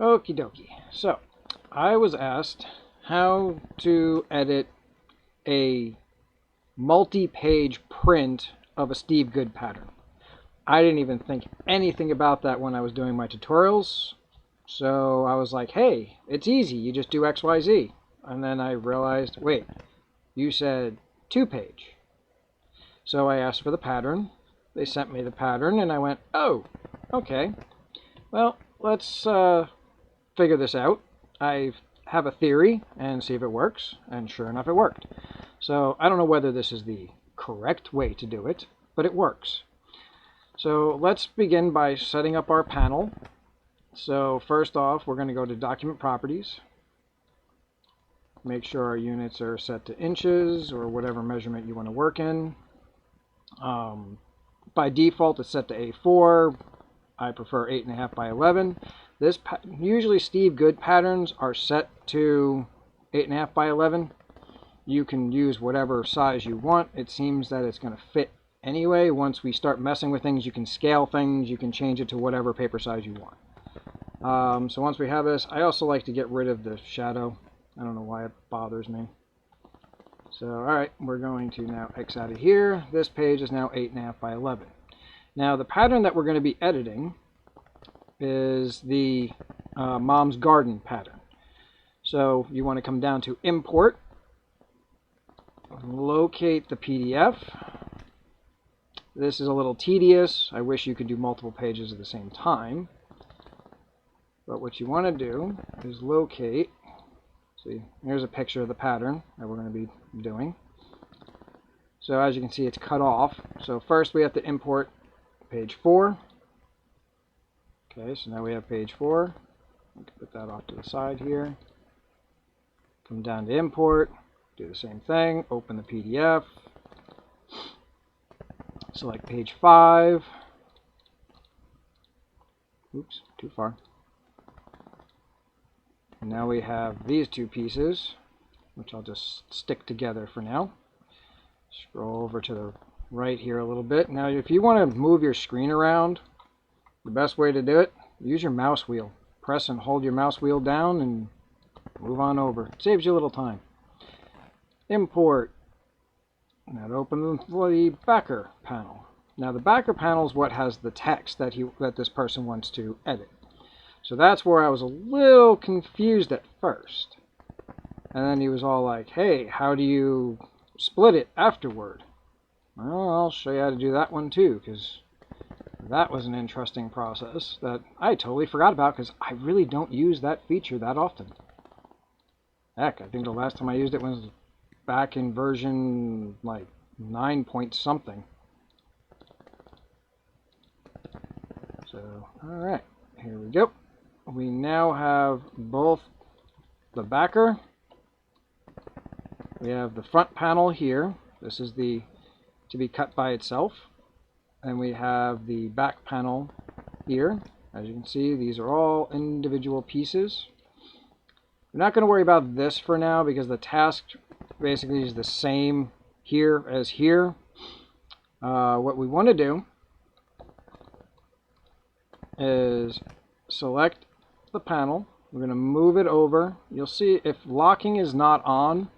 Okie dokie. So, I was asked how to edit a multi-page print of a Steve Good pattern. I didn't even think anything about that when I was doing my tutorials. So I was like, hey, it's easy. You just do X, Y, Z. And then I realized, wait, you said 2-page. So I asked for the pattern. They sent me the pattern, and I went, oh, okay. Well, let's figure this out. I have a theory and see if it works, and sure enough, it worked. So I don't know whether this is the correct way to do it, but it works. So let's begin by setting up our panel. So first off, we're going to go to Document Properties. Make sure our units are set to inches or whatever measurement you want to work in. By default, it's set to A4. I prefer 8.5 by 11. Usually Steve Good patterns are set to 8.5 by 11. You can use whatever size you want. It seems that it's going to fit anyway. Once we start messing with things, you can scale things. You can change it to whatever paper size you want. So once we have this, I also like to get rid of the shadow. I don't know why it bothers me. So, alright, we're going to now X out of here. This page is now 8.5 by 11. Now, the pattern that we're going to be editing is the Mom's Garden pattern. So, you want to come down to Import, locate the PDF. This is a little tedious. I wish you could do multiple pages at the same time. But what you want to do is locate. See, here's a picture of the pattern that we're going to be doing. So as you can see, it's cut off. So first we have to import page 4. Okay, so now we have page 4. Put that off to the side here. Come down to import, do the same thing, open the PDF. Select page 5. Oops, too far. And now we have these two pieces, which I'll just stick together for now. Scroll over to the right here a little bit. Now, if you want to move your screen around, the best way to do it, use your mouse wheel. Press and hold your mouse wheel down and move on over. It saves you a little time. Import. Now to open the backer panel. Now the backer panel is what has the text that this person wants to edit. So that's where I was a little confused at first. And then he was all like, hey, how do you split it afterward? Well, I'll show you how to do that one too, because that was an interesting process that I totally forgot about because I really don't use that feature that often. Heck, I think the last time I used it was back in version like 9 point something. So, alright, here we go. We now have both the backer. We have the front panel here. This is the to be cut by itself. And we have the back panel here. As you can see, these are all individual pieces. We're not going to worry about this for now because the task basically is the same here as here. What we want to do is select the panel. We're going to move it over. You'll see if locking is not on,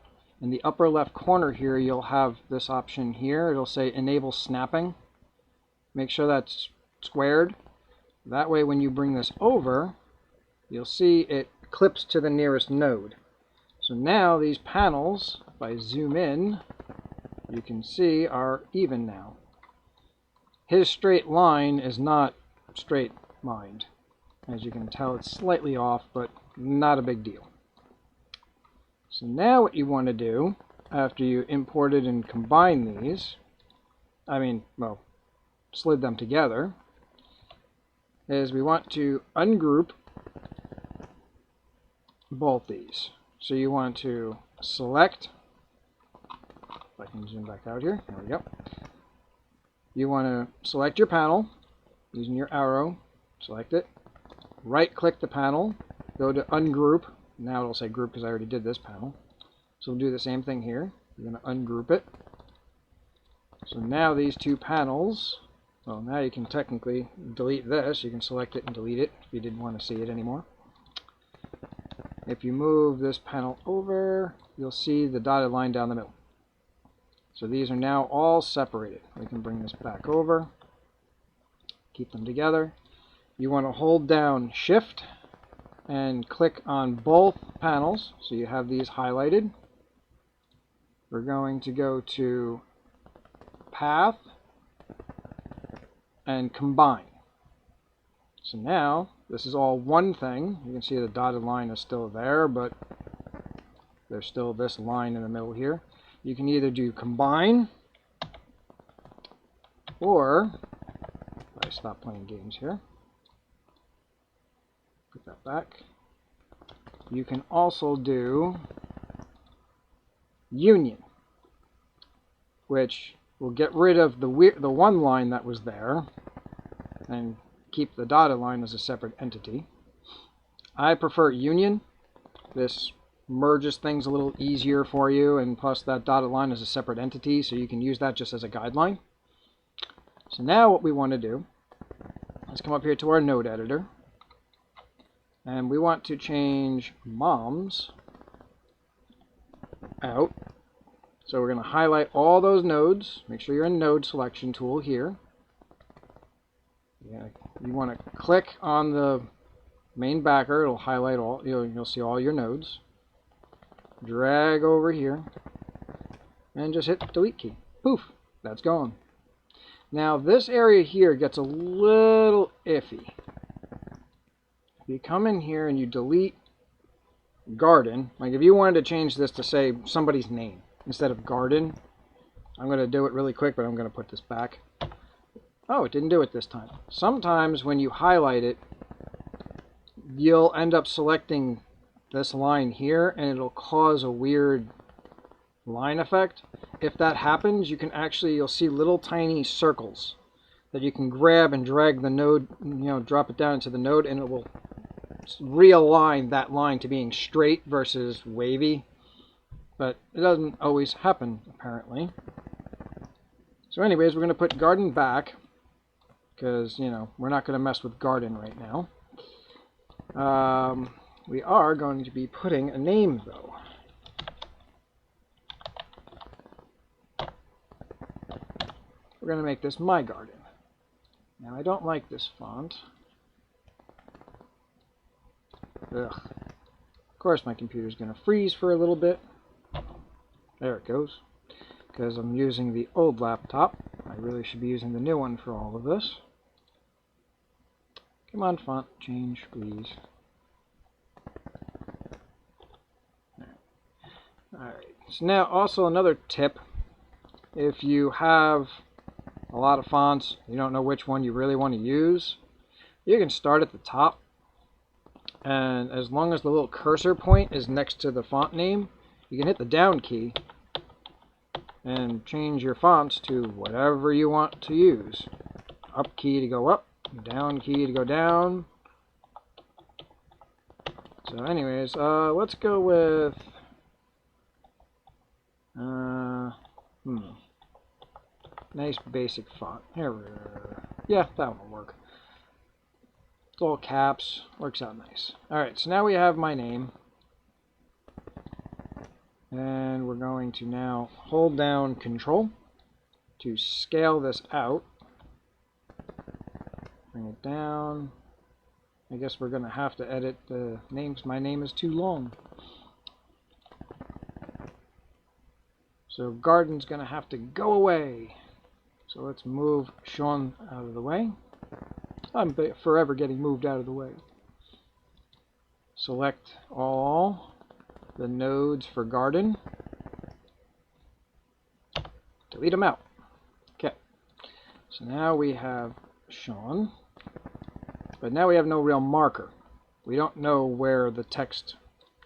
in the upper left corner here, you'll have this option here. It'll say enable snapping. Make sure that's squared. That way when you bring this over, you'll see it clips to the nearest node. So now these panels, if I zoom in, you can see are even now. His straight line is not straight lined. As you can tell, it's slightly off, but not a big deal. So now what you want to do, after you imported and combine these, slid them together, is we want to ungroup both these. So you want to select, if I can zoom back out here, there we go. You want to select your panel using your arrow, select it, right click the panel, go to ungroup. Now it'll say group because I already did this panel. So we'll do the same thing here. We're going to ungroup it. So now these two panels, well, now you can technically delete this. You can select it and delete it if you didn't want to see it anymore. if you move this panel over, you'll see the dotted line down the middle. So these are now all separated. We can bring this back over, keep them together. You want to hold down Shift and click on both panels so you have these highlighted. We're going to go to Path and Combine. So now this is all one thing. You can see the dotted line is still there, but there's still this line in the middle here. You can either do Combine, or I stop playing games here. Put that back. You can also do Union, which will get rid of the one line that was there and keep the dotted line as a separate entity. I prefer Union. This merges things a little easier for you, and plus that dotted line is a separate entity, so you can use that just as a guideline. So now what we want to do, let's come up here to our node editor, and we want to change moms out. So we're going to highlight all those nodes. Make sure you're in node selection tool here. You want to click on the main backer. It'll highlight all, you'll see all your nodes. Drag over here and just hit the delete key. Poof, that's gone. Now this area here gets a little iffy. If you come in here and you delete garden, like if you wanted to change this to say somebody's name instead of garden, I'm going to do it really quick, but I'm going to put this back. Oh, it didn't do it this time. Sometimes when you highlight it, you'll end up selecting this line here and it'll cause a weird line effect. If that happens, you can actually, you'll see little tiny circles that you can grab and drag the node, drop it down into the node, and it will realign that line to being straight versus wavy. But it doesn't always happen, apparently. So anyways, we're going to put garden back because, we're not going to mess with garden right now. We are going to be putting a name, though. We're going to make this My Garden. Now, I don't like this font. Ugh. Of course, my computer's going to freeze for a little bit. There it goes. Because I'm using the old laptop. I really should be using the new one for all of this. Come on, font change, please. Alright, so now also another tip. If you have a lot of fonts, you don't know which one you really want to use, you can start at the top, and as long as the little cursor point is next to the font name, you can hit the down key and change your fonts to whatever you want to use. Up key to go up, down key to go down. So anyways, let's go with nice basic font. Here, yeah, that one will work. It's all caps, works out nice. Alright, so now we have my name. And we're going to now hold down Control to scale this out. Bring it down. I guess we're going to have to edit the names. My name is too long. So Garden's going to have to go away. So let's move Sean out of the way. I'm forever getting moved out of the way. Select all the nodes for Garden. Delete them out. Okay. So now we have Sean. But now we have no real marker. We don't know where the text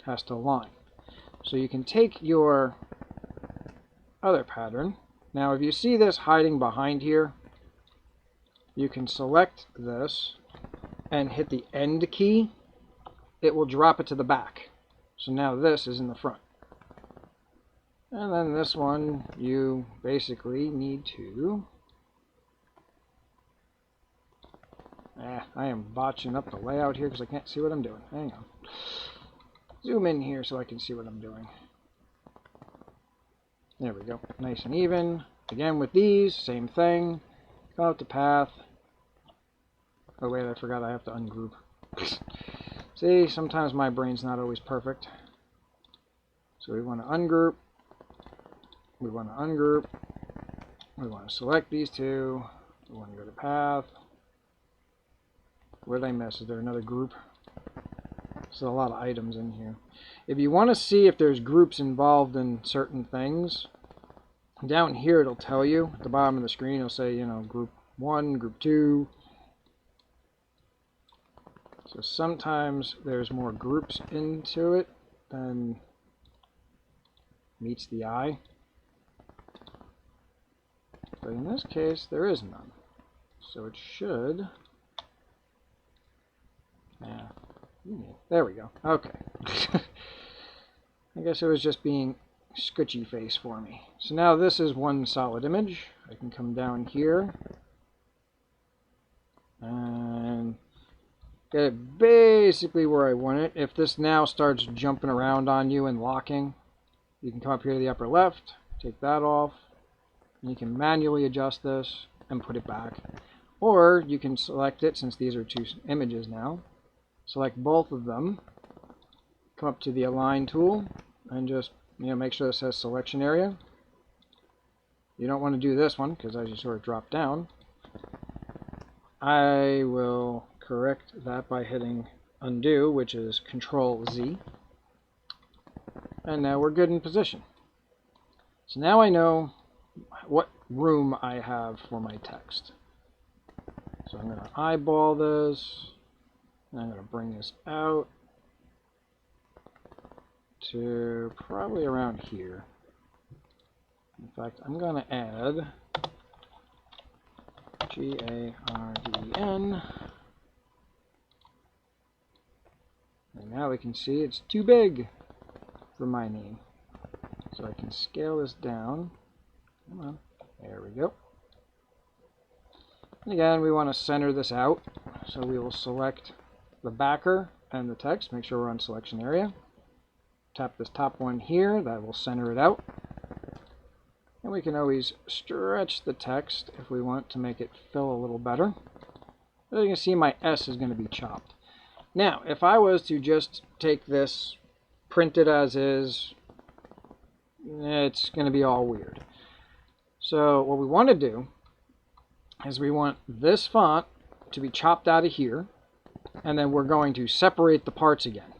has to align. So you can take your other pattern. Now if you see this hiding behind here, you can select this and hit the end key. It will drop it to the back. So now this is in the front. And then this one, you basically need to... I am botching up the layout here because I can't see what I'm doing. Hang on. zoom in here so I can see what I'm doing. There we go. Nice and even. Again with these, same thing. Go out to path. Oh wait, I forgot I have to ungroup. See, sometimes my brain's not always perfect. So we want to ungroup. We want to ungroup. We want to select these two. We want to go to path. Where did I miss? Is there another group? There's a lot of items in here. If you want to see if there's groups involved in certain things, down here it'll tell you. At the bottom of the screen it'll say, you know, group 1, group 2. So sometimes there's more groups into it than meets the eye. But in this case, there is none. So it should... Yeah. There we go. Okay. I guess it was just being scutchy face for me. So now this is one solid image. I can come down here and get it basically where I want it. If this now starts jumping around on you and locking, you can come up here to the upper left, take that off, and you can manually adjust this and put it back. Or you can select it, since these are two images now, select both of them, come up to the Align tool, and just make sure it says Selection Area. You don't want to do this one, because as you sort of drop down, I will correct that by hitting Undo, which is Control-Z. And now we're good in position. So now I know what room I have for my text. So I'm going to eyeball this. And I'm going to bring this out to probably around here. In fact, I'm going to add Garden. And now we can see it's too big for my name. So I can scale this down. Come on. There we go. And again, we want to center this out. So we will select the backer and the text. Make sure we're on selection area. Tap this top one here. That will center it out. And we can always stretch the text if we want to make it fill a little better. As you can see, my S is going to be chopped. Now, if I was to just take this, print it as is, it's going to be all weird. So what we want to do is we want this font to be chopped out of here, and then we're going to separate the parts again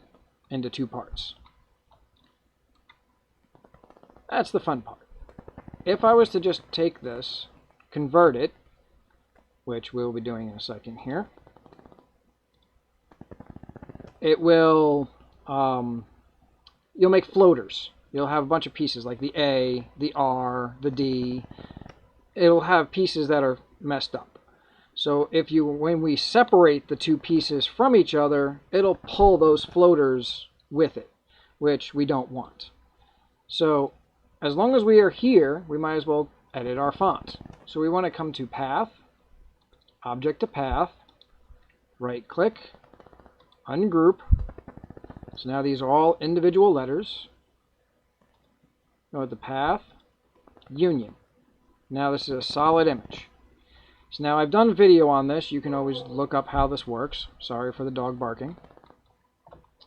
into two parts. That's the fun part. If I was to just take this, convert it, which we'll be doing in a second here, it will, you'll make floaters. You'll have a bunch of pieces like the A, the R, the D. It'll have pieces that are messed up. So when we separate the two pieces from each other, it'll pull those floaters with it, which we don't want. So as long as we are here, we might as well edit our font. So we want to come to Path, Object to Path, right click, ungroup. So now these are all individual letters. Go to Path, Union. Now this is a solid image. So now I've done a video on this. You can always look up how this works. Sorry for the dog barking.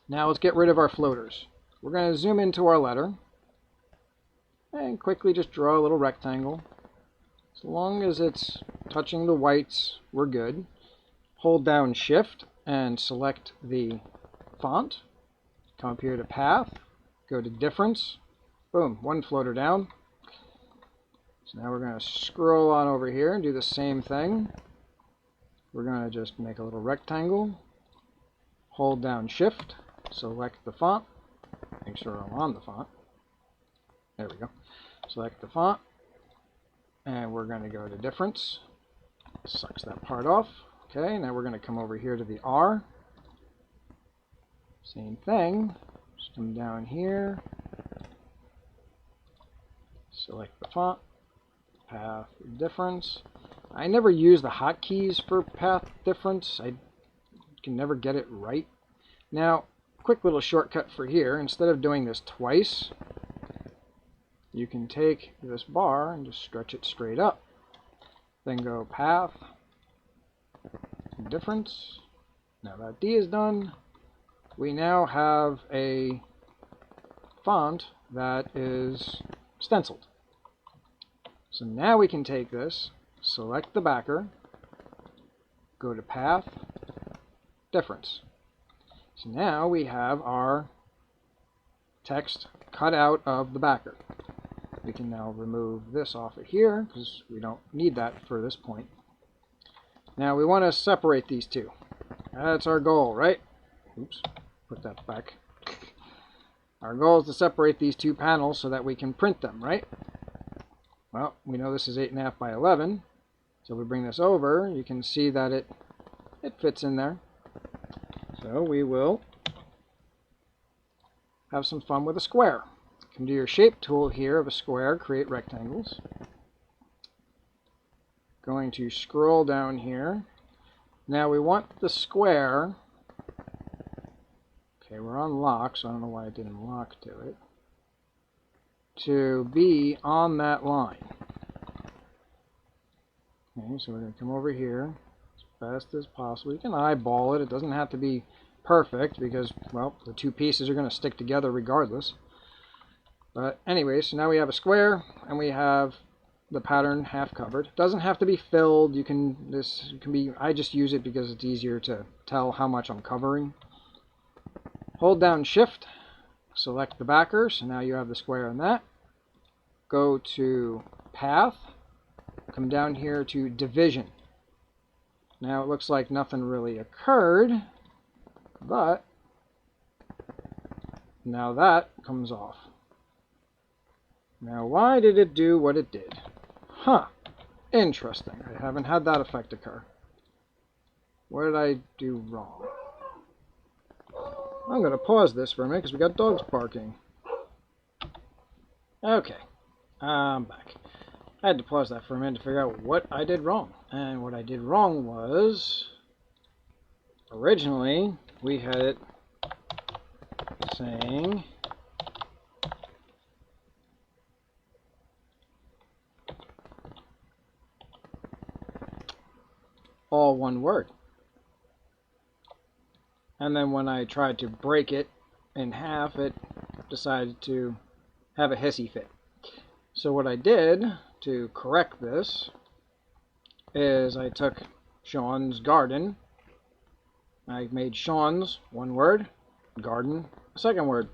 Now let's get rid of our floaters. We're going to zoom into our letter and quickly just draw a little rectangle. As long as it's touching the whites, we're good. Hold down Shift and select the font. Come up here to Path, go to Difference. Boom, one floater down. So now we're going to scroll on over here and do the same thing. We're going to just make a little rectangle. Hold down Shift, select the font. Make sure I'm on the font. There we go. Select the font. And we're going to go to Difference. Sucks that part off. Okay, now we're going to come over here to the R. Same thing. Just come down here. Select the font. Path difference. I never use the hotkeys for path difference. I can never get it right. Now, quick little shortcut for here. Instead of doing this twice, you can take this bar and just stretch it straight up. Then go path, difference. Now that D is done, we now have a font that is stenciled. So now we can take this, select the backer, go to path, difference. So now we have our text cut out of the backer. We can now remove this off of here because we don't need that for this point. Now we want to separate these two. That's our goal, right? Oops, put that back. Our goal is to separate these two panels so that we can print them, right? Well, we know this is 8.5 by 11. So we bring this over, you can see that it fits in there. So we will have some fun with a square. Come to your shape tool here of a square, create rectangles. Going to scroll down here. Now we want the square. Okay, we're on lock, so I don't know why I didn't lock to it. To be on that line. Okay, so we're going to come over here as best as possible. You can eyeball it. It doesn't have to be perfect because, well, the two pieces are going to stick together regardless. But anyway, so now we have a square and we have the pattern half covered. It doesn't have to be filled. This can be, I just use it because it's easier to tell how much I'm covering. Hold down Shift, select the backer, so now you have the square in that. Go to Path, come down here to Division. Now it looks like nothing really occurred, but now that comes off. Now why did it do what it did? Huh, interesting. I haven't had that effect occur. What did I do wrong? I'm going to pause this for a minute because we got dogs barking. Okay, I'm back. I had to pause that for a minute to figure out what I did wrong. And what I did wrong was, originally we had it saying all one word. And then when I tried to break it in half, it decided to have a hissy fit. So what I did to correct this is I took Sean's garden. I made Sean's one word, garden a second word.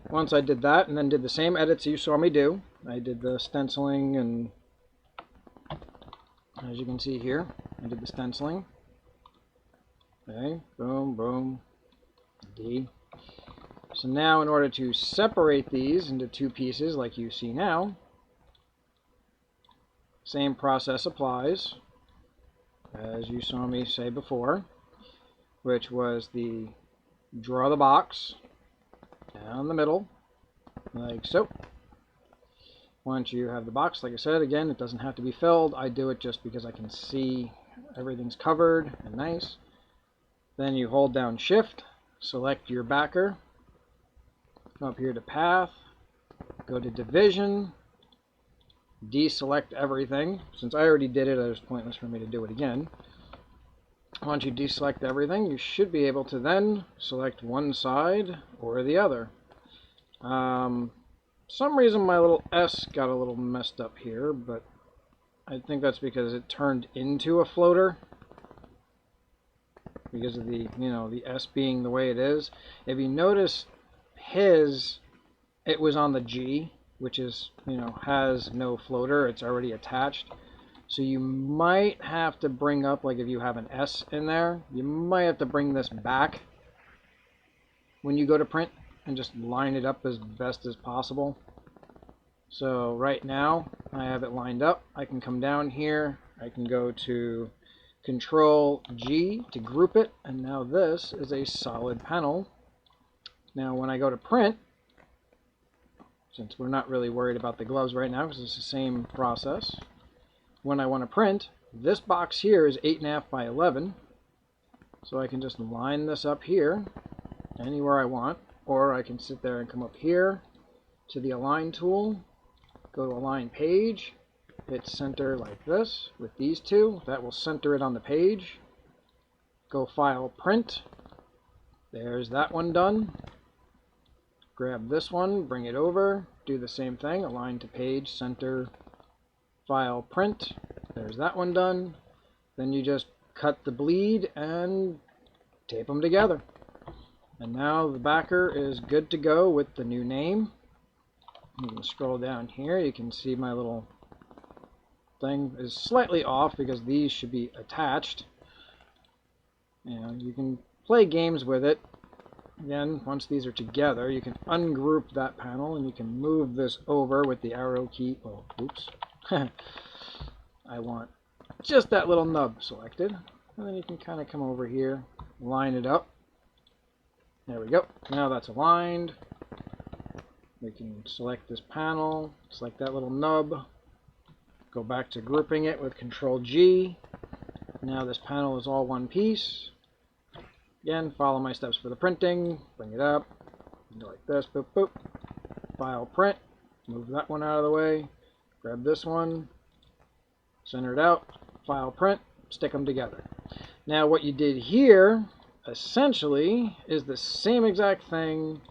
Once I did that and then did the same edits you saw me do, I did the stenciling, and as you can see here, I did the stenciling. Okay, boom, boom, D. So now in order to separate these into two pieces like you see now, same process applies as you saw me say before, which was the draw the box down the middle, like so. Once you have the box, like I said, again, it doesn't have to be filled. I do it just because I can see everything's covered and nice. Then you hold down Shift, select your backer, come up here to Path, go to Division, deselect everything. Since I already did it, it was pointless for me to do it again. Once you deselect everything, you should be able to then select one side or the other. Some reason my little S got a little messed up here, but I think that's because it turned into a floater. Because of the, the S being the way it is. If you notice his, it was on the G, which is, has no floater. It's already attached. So you might have to bring up, like if you have an S in there, you might have to bring this back when you go to print and just line it up as best as possible. So right now I have it lined up. I can come down here. I can go to Control G to group it, and now this is a solid panel. Now when I go to print, since we're not really worried about the gloves right now because it's the same process, when I want to print, this box here is 8.5 by 11, so I can just line this up here anywhere I want, or I can sit there and come up here to the Align tool, go to Align Page, hit center like this with these two. That will center it on the page. Go File, Print. There's that one done. Grab this one, bring it over, do the same thing, Align to Page, Center, File, Print. There's that one done. Then you just cut the bleed and tape them together. And now the backer is good to go with the new name. You can scroll down here, you can see my little thing is slightly off because these should be attached. And you can play games with it. Again, once these are together, you can ungroup that panel and you can move this over with the arrow key. Oh, oops. I want just that little nub selected. And then you can kind of come over here, line it up. There we go. Now that's aligned. We can select this panel, select that little nub, go back to grouping it with Control G. Now this panel is all one piece. Again, follow my steps for the printing, bring it up, go like this, boop, boop, File, Print, move that one out of the way, grab this one, center it out, File, Print, stick them together. Now what you did here, essentially, is the same exact thing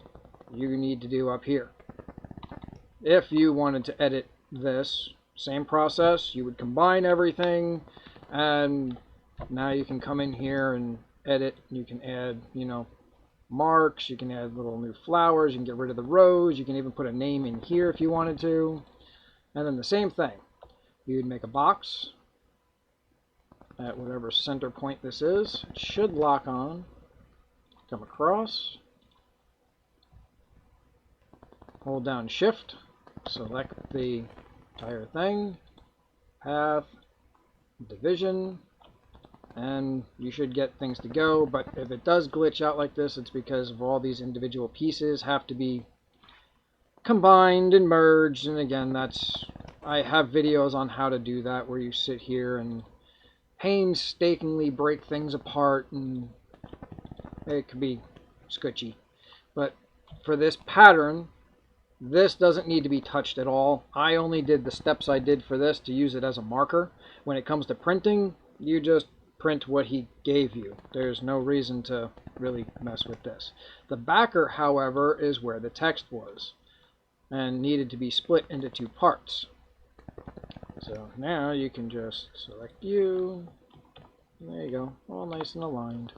you need to do up here. If you wanted to edit this, same process, you would combine everything, and now you can come in here and edit. You can add, marks, you can add little new flowers, you can get rid of the rows, you can even put a name in here if you wanted to. And then the same thing, you would make a box at whatever center point this is. It should lock on, come across, hold down Shift, select the entire thing, path, division, and you should get things to go. But if it does glitch out like this, it's because of all these individual pieces have to be combined and merged. And again, I have videos on how to do that, where you sit here and painstakingly break things apart, and it could be sketchy. But for this pattern, this doesn't need to be touched at all. I only did the steps I did for this to use it as a marker. When it comes to printing, you just print what he gave you. There's no reason to really mess with this. The backer, however, is where the text was and needed to be split into two parts. So now you can just select you. There you go, all nice and aligned.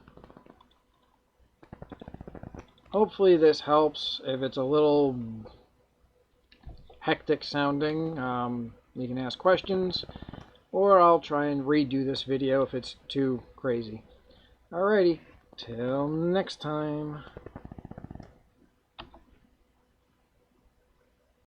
Hopefully this helps. If it's a little hectic sounding, you can ask questions, or I'll try and redo this video if it's too crazy. Alrighty, till next time.